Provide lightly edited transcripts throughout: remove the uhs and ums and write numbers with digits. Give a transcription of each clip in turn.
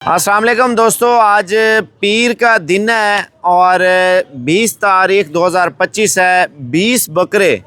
अस्सलाम वालेकुम दोस्तों, आज पीर का दिन है और 20 तारीख 2025 है। 20 बकरे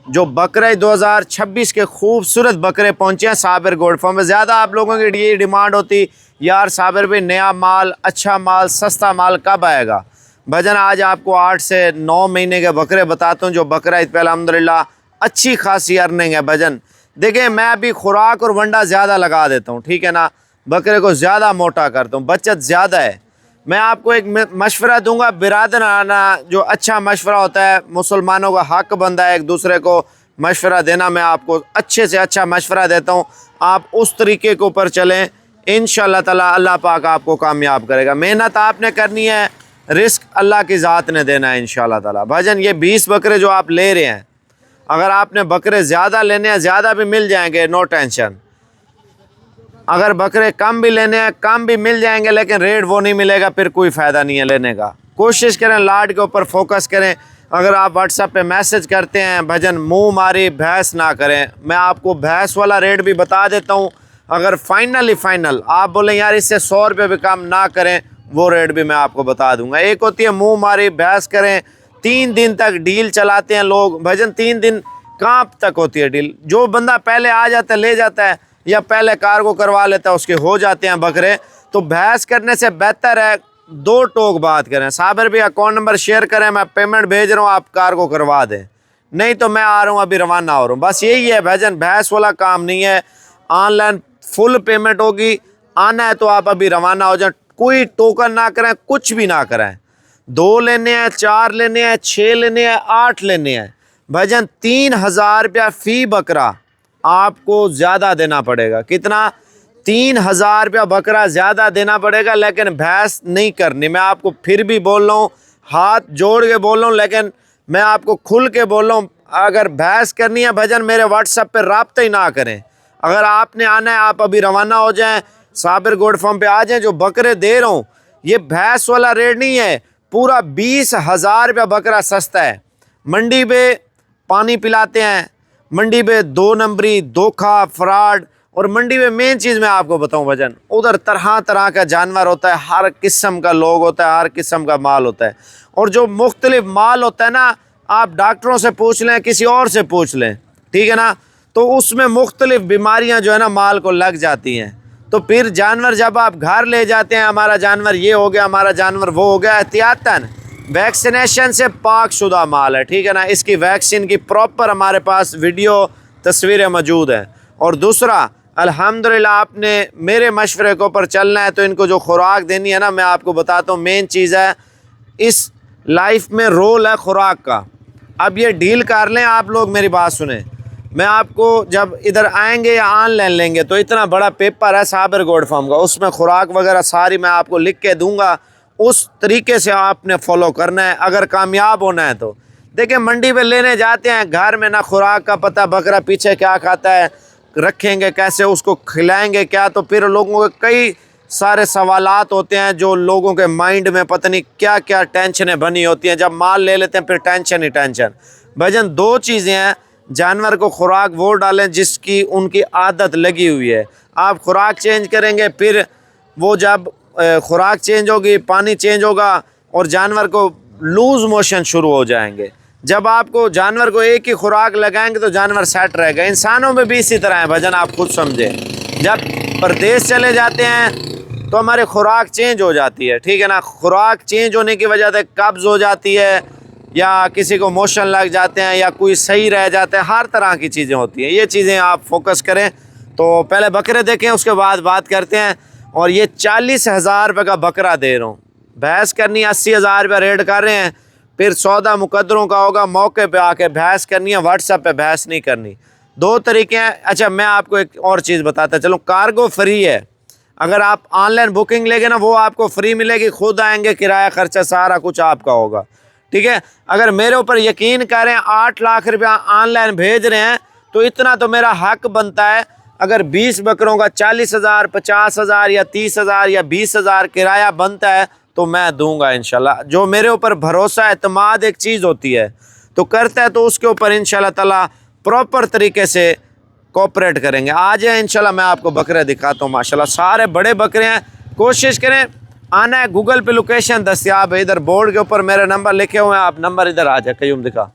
जो बकरे 2026 के खूबसूरत बकरे पहुंचे हैं साबिर गोल्ड फार्म में। ज़्यादा आप लोगों की ये डिमांड होती, यार साबिर भाई नया माल, अच्छा माल, सस्ता माल कब आएगा। भजन आज आपको 8 से 9 महीने के बकरे बताता हूँ जो बकरा ईद पे अल्हम्दुलिल्लाह अच्छी खासी अर्निंग है। भजन देखिए, मैं अभी खुराक और वंडा ज़्यादा लगा देता हूँ, ठीक है ना, बकरे को ज़्यादा मोटा करता हूँ, बचत ज़्यादा है। मैं आपको एक मशवरा दूंगा बिरादराना, जो अच्छा मशवरा होता है, मुसलमानों का हक बनता है एक दूसरे को मशवरा देना। मैं आपको अच्छे से अच्छा मशवरा देता हूँ, आप उस तरीके के ऊपर चलें, इंशाअल्लाह ताला अल्लाह पाक आपको कामयाब करेगा। मेहनत आपने करनी है, रिस्क अल्लाह की ज़ात ने देना है इंशाअल्लाह ताला। भाईजान ये 20 बकरे जो आप ले रहे हैं, अगर आपने बकरे ज़्यादा लेने हैं ज़्यादा भी मिल जाएंगे, नो टेंशन। अगर बकरे कम भी लेने हैं कम भी मिल जाएंगे, लेकिन रेट वो नहीं मिलेगा, फिर कोई फ़ायदा नहीं है लेने का। कोशिश करें लाड के ऊपर फोकस करें। अगर आप व्हाट्सएप पे मैसेज करते हैं, भजन मुंह मारी भैंस ना करें। मैं आपको भैंस वाला रेट भी बता देता हूँ। अगर फाइनल आप बोलें यार इससे 100 रुपये भी कम ना करें, वो रेट भी मैं आपको बता दूँगा। एक होती है मुँह मारी भैंस करें, 3 दिन तक डील चलाते हैं लोग। भजन 3 दिन कहाँ तक होती है डील? जो बंदा पहले आ जाता है ले जाता है, या पहले कार्गो करवा लेता है, उसके हो जाते हैं बकरे। तो भैंस करने से बेहतर है 2 टोक बात करें। साबिर भी अकाउंट नंबर शेयर करें, मैं पेमेंट भेज रहा हूँ, आप कार्गो करवा दें, नहीं तो मैं आ रहा हूँ अभी रवाना हो रहा हूँ। बस यही है भैजन, भैंस वाला काम नहीं है। ऑनलाइन फुल पेमेंट होगी, आना है तो आप अभी रवाना हो जाए। कोई टोकन ना करें, कुछ भी ना करें। 2 लेने हैं, 4 लेने हैं, 6 लेने हैं, 8 लेने हैं। भैजन 3000 रुपया फ़ी बकरा आपको ज़्यादा देना पड़ेगा। कितना? 3000 रुपया बकरा ज़्यादा देना पड़ेगा, लेकिन भैंस नहीं करनी। मैं आपको फिर भी बोल रहा हूँ, हाथ जोड़ के बोल रहा हूँ, लेकिन मैं आपको खुल के बोल रहा हूँ, अगर भैंस करनी है भजन मेरे व्हाट्सएप पे रब्ता ही ना करें। अगर आपने आना है आप अभी रवाना हो जाएं, साबिर गोल्ड फार्म पे आ जाएं। जो बकरे दे रहा हूँ ये भैंस वाला रेट नहीं है, पूरा 20,000 रुपया बकरा सस्ता है। मंडी पे पानी पिलाते हैं, मंडी पे 2 नंबरी, धोखा, फ्रॉड। और मंडी में मेन चीज़ मैं आपको बताऊं भजन, उधर तरह तरह का जानवर होता है, हर किस्म का लोग होता है, हर किस्म का माल होता है। और जो मुख्तलिफ माल होता है ना, आप डॉक्टरों से पूछ लें, किसी और से पूछ लें, ठीक है ना, तो उसमें मुख्तलिफ बीमारियां जो है ना माल को लग जाती हैं। तो फिर जानवर जब आप घर ले जाते हैं, हमारा जानवर ये हो गया, हमारा जानवर वो हो गया, एहतियातन वैक्सीनेशन से पाकशुदा माल है, ठीक है ना। इसकी वैक्सीन की प्रॉपर हमारे पास वीडियो तस्वीरें मौजूद हैं। और दूसरा, अल्हम्दुलिल्लाह आपने मेरे मशवरे के ऊपर चलना है, तो इनको जो खुराक देनी है ना, मैं आपको बताता हूँ। मेन चीज़ है इस लाइफ में रोल है खुराक का। अब ये डील कर लें आप लोग, मेरी बात सुने। मैं आपको जब इधर आएंगे या ऑनलाइन लेंगे, तो इतना बड़ा पेपर है साबिर गोल्ड फार्म का, उसमें खुराक वगैरह सारी मैं आपको लिख के दूंगा। उस तरीके से आपने फॉलो करना है अगर कामयाब होना है तो। देखिए मंडी पे लेने जाते हैं, घर में ना खुराक का पता, बकरा पीछे क्या खाता है, रखेंगे कैसे, उसको खिलाएंगे क्या, तो फिर लोगों के कई सारे सवालात होते हैं जो लोगों के माइंड में पता नहीं क्या क्या टेंशनें बनी होती हैं। जब माल ले लेते हैं फिर टेंशन ही टेंशन। भजन 2 चीज़ें हैं, जानवर को खुराक वो डालें जिसकी उनकी आदत लगी हुई है। आप खुराक चेंज करेंगे, फिर वो जब खुराक चेंज होगी, पानी चेंज होगा, और जानवर को लूज़ मोशन शुरू हो जाएंगे। जब आपको जानवर को एक ही खुराक लगाएंगे तो जानवर सेट रहेगा। इंसानों में भी इसी तरह है भजन, आप खुद समझे। जब परदेश चले जाते हैं तो हमारे खुराक चेंज हो जाती है, ठीक है ना। खुराक चेंज होने की वजह से कब्ज़ हो जाती है, या किसी को मोशन लग जाते हैं, या कोई सही रह जाता है, हर तरह की चीज़ें होती हैं। ये चीज़ें आप फोकस करें। तो पहले बकरे देखें, उसके बाद बात करते हैं। और ये 40,000 रुपये का बकरा दे रहा हूँ। भैंस करनी 80,000 रुपये रेट कर रहे हैं। फिर सौदा मुकद्दरों का होगा, मौके पे आके भैंस करनी है, व्हाट्सएप पे भैंस नहीं करनी। 2 तरीके हैं। अच्छा मैं आपको एक और चीज़ बताता चलो, कार्गो फ्री है। अगर आप ऑनलाइन बुकिंग लेंगे ना, वो आपको फ्री मिलेगी, खुद आएंगे, किराया खर्चा सारा कुछ आपका होगा, ठीक है। अगर मेरे ऊपर यकीन करें, 8 लाख रुपया ऑनलाइन भेज रहे हैं, तो इतना तो मेरा हक बनता है। अगर 20 बकरों का 40,000, 50,000 या 30,000 या 20,000 किराया बनता है तो मैं दूंगा इंशाल्लाह। जो मेरे ऊपर भरोसा, एतमाद एक चीज़ होती है, तो करता है तो उसके ऊपर इंशाल्लाह ताला प्रॉपर तरीके से कोऑपरेट करेंगे। आज है इंशाल्लाह मैं आपको बकरे दिखाता हूँ। माशाल्लाह सारे बड़े बकरे हैं, कोशिश करें आना है। गूगल पे लोकेशन दस्तियाब है, इधर बोर्ड के ऊपर मेरे नंबर लिखे हुए हैं, आप नंबर इधर आ जाए। कयूम दिखा,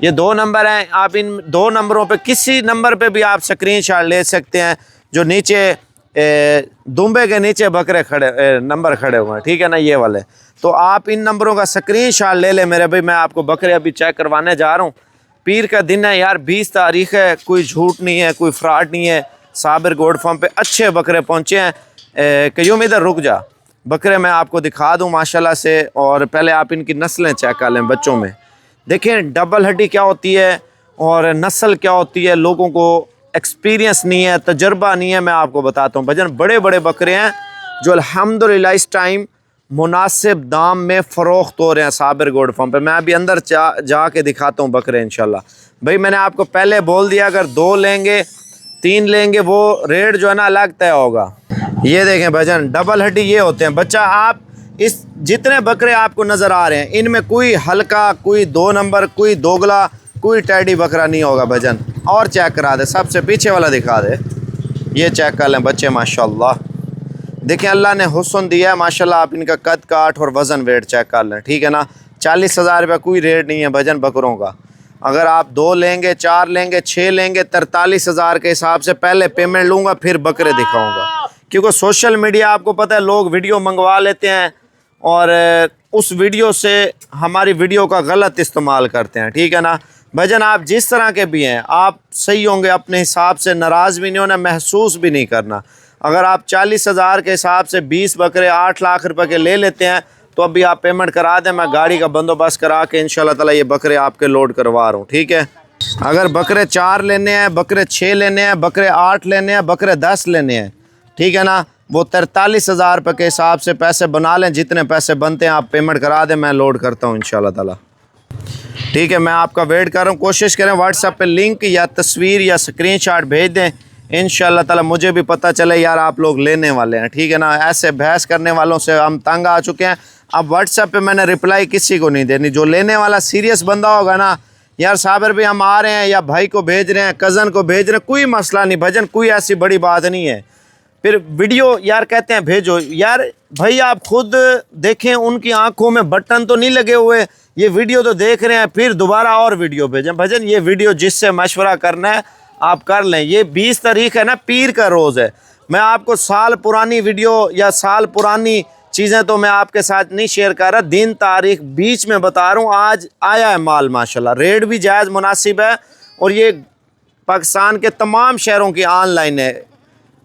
ये 2 नंबर हैं, आप इन 2 नंबरों पे किसी नंबर पे भी आप स्क्रीनशॉट ले सकते हैं। जो नीचे दुम्बे के नीचे बकरे खड़े नंबर खड़े हुए हैं, ठीक है ना, ये वाले। तो आप इन नंबरों का स्क्रीनशॉट ले लें मेरे भाई। मैं आपको बकरे अभी चेक करवाने जा रहा हूँ। पीर का दिन है यार, 20 तारीख है, कोई झूठ नहीं है, कोई फ्रॉड नहीं है। साबिर गोड फार्म पे अच्छे बकरे पहुँचे हैं। कयूम इधर रुक जा, बकरे मैं आपको दिखा दूँ माशाल्लाह से। और पहले आप इनकी नस्लें चेक कर लें बच्चों में। देखें डबल हड्डी क्या होती है और नस्ल क्या होती है, लोगों को एक्सपीरियंस नहीं है, तजर्बा नहीं है। मैं आपको बताता हूँ भजन, बड़े बड़े बकरे हैं जो अल्हम्दुलिल्लाह इस टाइम मुनासिब दाम में फ़रोख्त हो रहे हैं साबिर गोड फार्म पे। मैं अभी अंदर जाके दिखाता हूँ बकरे इंशाल्लाह। भाई मैंने आपको पहले बोल दिया, अगर 2 लेंगे 3 लेंगे वो रेट जो है ना अलग तय होगा। ये देखें भजन, डबल हड्डी ये होते हैं। बच्चा आप इस जितने बकरे आपको नज़र आ रहे हैं इनमें कोई हल्का, कोई 2 नंबर, कोई दोगला, कोई टैडी बकरा नहीं होगा भजन। और चेक करा दे, सबसे पीछे वाला दिखा दे, ये चेक कर लें बच्चे माशाल्लाह। देखें अल्लाह ने हुस्न दिया है माशाल्लाह। आप इनका कद काठ और वज़न वेट चेक कर लें, ठीक है ना। 40,000 रुपये कोई रेट नहीं है भजन बकरों का। अगर आप 2 लेंगे, 4 लेंगे, 6 लेंगे, 43,000 के हिसाब से पहले पेमेंट लूँगा, फिर बकरे दिखाऊँगा। क्योंकि सोशल मीडिया आपको पता है, लोग वीडियो मंगवा लेते हैं और उस वीडियो से हमारी वीडियो का गलत इस्तेमाल करते हैं, ठीक है ना भजन। आप जिस तरह के भी हैं आप सही होंगे, अपने हिसाब से नाराज़ भी नहीं होना, महसूस भी नहीं करना। अगर आप 40,000 के हिसाब से 20 बकरे 8 लाख रुपए के ले लेते हैं तो अभी आप पेमेंट करा दें, मैं गाड़ी का बंदोबस्त करा के इंशाल्लाह ताला ये बकरे आपके लोड करवा रहा हूँ, ठीक है। अगर बकरे 4 लेने हैं, बकरे 6 लेने हैं, बकरे 8 लेने हैं, बकरे 10 लेने हैं, ठीक है ना, वो 43,000 रुपये के हिसाब से पैसे बना लें। जितने पैसे बनते हैं आप पेमेंट करा दें, मैं लोड करता हूँ इंशाल्लाह ताला, ठीक है। मैं आपका वेट कर रहा हूँ। कोशिश करें व्हाट्सएप पे लिंक या तस्वीर या स्क्रीनशॉट भेज दें, इंशाल्लाह ताला मुझे भी पता चले यार आप लोग लेने वाले हैं, ठीक है ना। ऐसे बहस करने वालों से हम तंग आ चुके हैं। अब व्हाट्सएप पे मैंने रिप्लाई किसी को नहीं देनी। जो लेने वाला सीरियस बंदा होगा ना, यार साबिर भी हम आ रहे हैं, या भाई को भेज रहे हैं, कज़न को भेज रहे हैं, कोई मसला नहीं भजन, कोई ऐसी बड़ी बात नहीं है। फिर वीडियो यार कहते हैं भेजो, यार भाई आप खुद देखें, उनकी आंखों में बटन तो नहीं लगे हुए, ये वीडियो तो देख रहे हैं, फिर दोबारा और वीडियो भेजें भजन। ये वीडियो जिससे मशवरा करना है आप कर लें। ये 20 तारीख है ना, पीर का रोज़ है। मैं आपको साल पुरानी वीडियो या साल पुरानी चीज़ें तो मैं आपके साथ नहीं शेयर कर रहा, दिन तारीख बीच में बता रहा हूँ। आज आया है माल माशाल्लाह, रेट भी जायज़ मुनासिब है और ये पाकिस्तान के तमाम शहरों की ऑनलाइन है।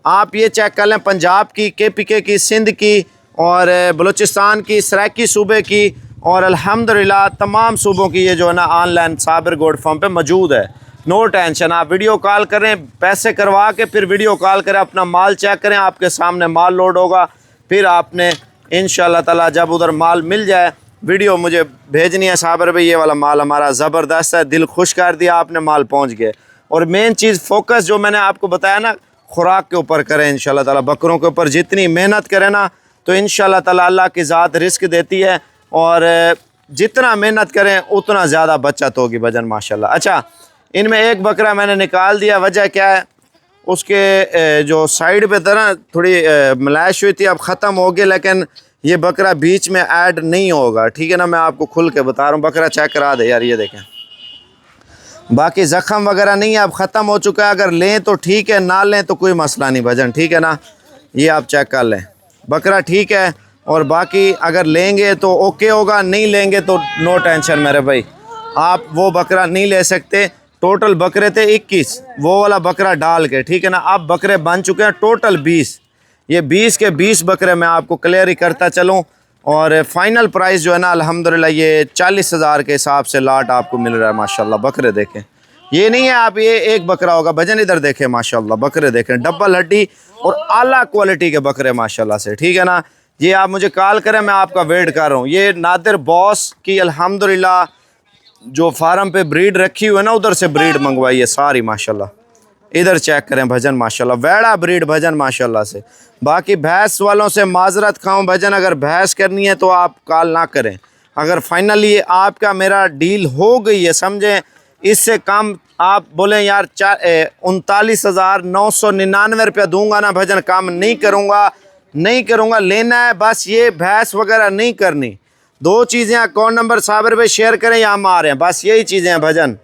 आप ये चेक कर लें, पंजाब की, KPK की, सिंध की और बलूचिस्तान की, सराइकी सूबे की और अल्हम्दुलिल्लाह तमाम सूबों की ये जो है ना ऑनलाइन साबिर गोड फार्म पे मौजूद है। नो टेंशन, आप वीडियो कॉल करें, पैसे करवा के फिर वीडियो कॉल करें, अपना माल चेक करें, आपके सामने माल लोड होगा। फिर आपने इंशाल्लाह ताला जब उधर माल मिल जाए वीडियो मुझे भेजनी है, साबिर भाई ये वाला माल हमारा ज़बरदस्त है, दिल खुश कर दिया आपने, माल पहुँच गए। और मेन चीज़ फोकस जो मैंने आपको बताया ना, खुराक के ऊपर करें इंशाल्लाह ताला। बकरों के ऊपर जितनी मेहनत करें ना तो इंशाल्लाह ताला अल्लाह की ज़ात रिस्क देती है, और जितना मेहनत करें उतना ज़्यादा बचत होगी भजन माशाल्लाह। अच्छा, इनमें एक बकरा मैंने निकाल दिया, वजह क्या है, उसके जो साइड पे था ना थोड़ी मलाइश हुई थी, अब ख़त्म हो गई, लेकिन ये बकरा बीच में ऐड नहीं होगा, ठीक है ना। मैं आपको खुल के बता रहा हूँ, बकरा चेक करा दे यार, ये देखें बाकी ज़ख़म वगैरह नहीं है, अब ख़त्म हो चुका है। अगर लें तो ठीक है, ना लें तो कोई मसला नहीं भजन, ठीक है ना। ये आप चेक कर लें, बकरा ठीक है, और बाकी अगर लेंगे तो ओके होगा, नहीं लेंगे तो नो टेंशन मेरे भाई, आप वो बकरा नहीं ले सकते। टोटल बकरे थे 21, वो वाला बकरा डाल के, ठीक है ना। अब बकरे बन चुके हैं टोटल 20, ये 20 के 20 बकरे मैं आपको क्लियर ही करता चलूँ। और फाइनल प्राइस जो है ना अल्हम्दुलिल्लाह ये 40,000 के हिसाब से लाट आपको मिल रहा है माशाल्लाह। बकरे देखें, ये नहीं है आप ये एक बकरा होगा भजन, इधर देखें माशाल्लाह, बकरे देखें, डबल हड्डी और आला क्वालिटी के बकरे माशाल्लाह से, ठीक है ना। ये आप मुझे कॉल करें, मैं आपका वेट कर रहा हूँ। ये नादिर बॉस की अल्हम्दुलिल्लाह जो फार्म पे ब्रीड रखी हुई है ना, उधर से ब्रीड मंगवाई है सारी माशाल्लाह। इधर चेक करें भजन माशाल्लाह, वेड़ा ब्रीड भजन माशाल्लाह से। बाकी भैंस वालों से माजरत खाऊं भजन, अगर भैंस करनी है तो आप कॉल ना करें। अगर फाइनली आपका मेरा डील हो गई है, समझें, इससे कम आप बोलें यार 39,999 रुपया दूंगा ना भजन, काम नहीं करूँगा, नहीं करूँगा, लेना है बस, ये बहस वगैरह नहीं करनी। दो चीज़ें अकाउंट नंबर साबिर भाई शेयर करें या हम आ रहे हैं, बस यही चीज़ें हैं भजन।